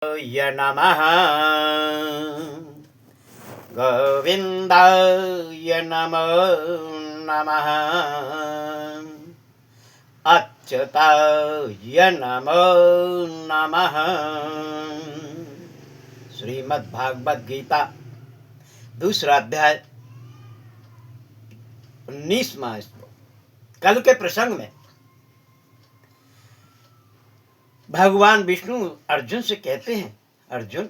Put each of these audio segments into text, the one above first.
य नमः गोविन्दाय नमो नमः अच्युताय नमो नमः। श्रीमद्भागवत गीता दूसरा अध्याय 19वां श्लोक। कल के प्रसंग में भगवान विष्णु अर्जुन से कहते हैं, अर्जुन,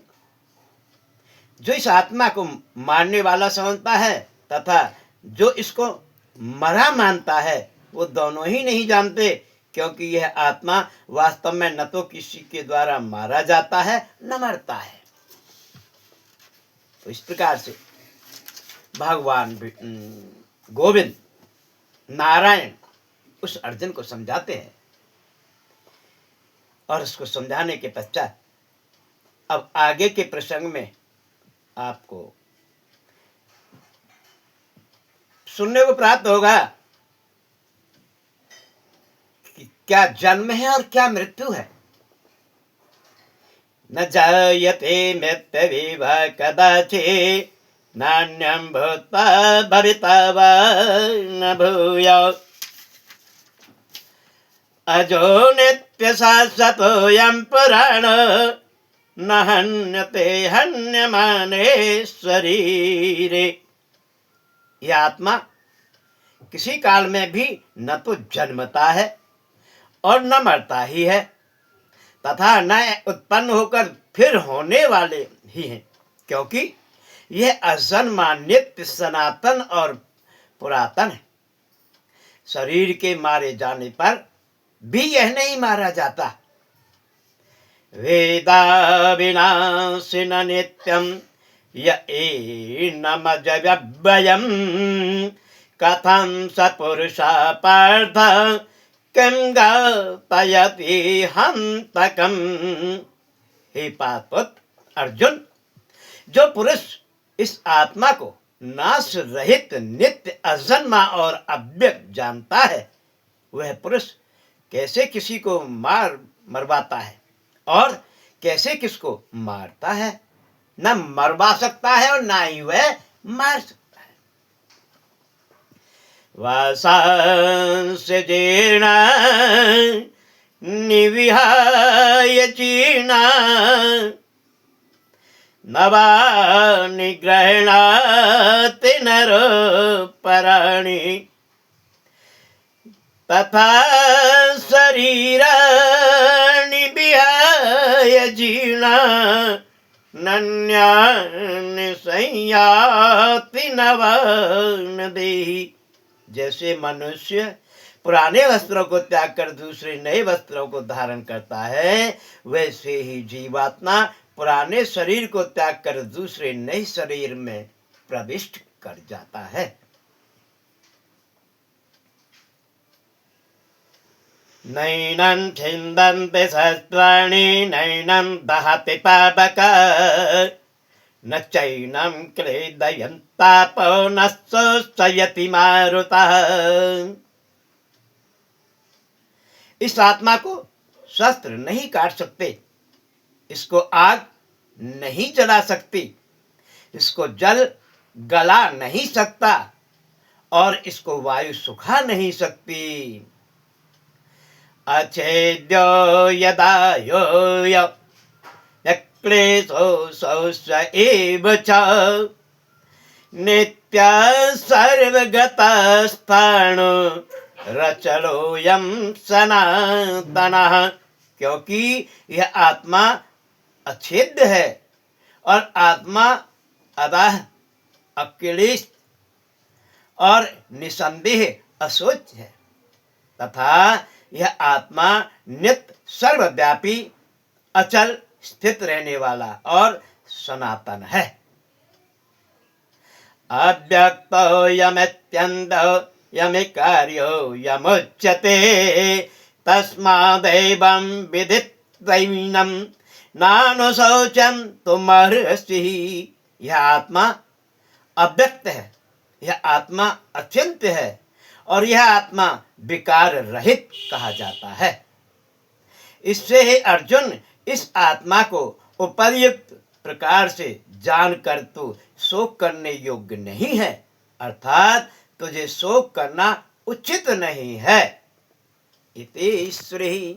जो इस आत्मा को मारने वाला समझता है तथा जो इसको मरा मानता है वो दोनों ही नहीं जानते, क्योंकि यह आत्मा वास्तव में न तो किसी के द्वारा मारा जाता है न मरता है। तो इस प्रकार से भगवान गोविंद नारायण उस अर्जुन को समझाते हैं और उसको समझाने के पश्चात अब आगे के प्रसंग में आपको सुनने को प्राप्त होगा कि क्या जन्म है और क्या मृत्यु है। न जायते मृत्युर्विव कदाचित् नान्यं भूत्वा भविता वा न भूयात् अजो नित्य शाश्वतोऽयं पुराणो न हन्यते हन्यमाने शरीरे। यह आत्मा किसी काल में भी न तो जन्मता है और न मरता ही है तथा न उत्पन्न होकर फिर होने वाले ही हैं, क्योंकि यह अजन्मा नित्य सनातन और पुरातन है। शरीर के मारे जाने पर भी यह नहीं मारा जाता। वेदा विनाशिन नित्यं य एनमजव्ययम् कथं स पुरुषः पार्थ किं घातयति हन्तकम्। हे पार्थपुत्र अर्जुन, जो पुरुष इस आत्मा को नाश रहित नित्य अजन्मा और अव्यक्त जानता है, वह पुरुष कैसे किसी को मरवाता है और कैसे किसको मारता है। न मरवा सकता है और ना ही वह मार सकता है। वासांस जीर्णा निविहाय चीर्णा नवानि गृह्णाति नरो पराणि तथा शरीराणि विहाय जीर्णा नन्यानि संयाति नवान् देहि। जैसे मनुष्य पुराने वस्त्रों को त्याग कर दूसरे नए वस्त्रों को धारण करता है, वैसे ही जीवात्मा पुराने शरीर को त्याग कर दूसरे नए शरीर में प्रविष्ट कर जाता है। नैनं छिन्दन्ति शस्त्राणि नैनं दहति पावकः न चैनं क्लेदयन्तापो न शोषयति मारुतः। इस आत्मा को शस्त्र नहीं काट सकते, इसको आग नहीं जला सकती, इसको जल गला नहीं सकता और इसको वायु सुखा नहीं सकती। अच्छेद्यो यदा क्लेशो शौच एव च नित्य सर्वगतस्थाणो रचलोऽयं सनातनः। क्योंकि यह आत्मा अछेद्य है और आत्मा अतः अक्लेश और निसंदेह अशोच है तथा यह आत्मा नित्य सर्वव्यापी अचल स्थित रहने वाला और सनातन है। अव्यक्तो यमित्यन्तो यमिकार्यो यमुच्यते तस्मादेवं विदित्वैनं नानुशोचं तुमर्हसि। यह आत्मा अव्यक्त है, यह आत्मा अचिंत्य है और यह आत्मा विकार रहित कहा जाता है। इससे हे अर्जुन, इस आत्मा को उपर्युक्त प्रकार से जानकर तू शोक करने योग्य नहीं है, अर्थात तुझे शोक करना उचित नहीं है। इति श्री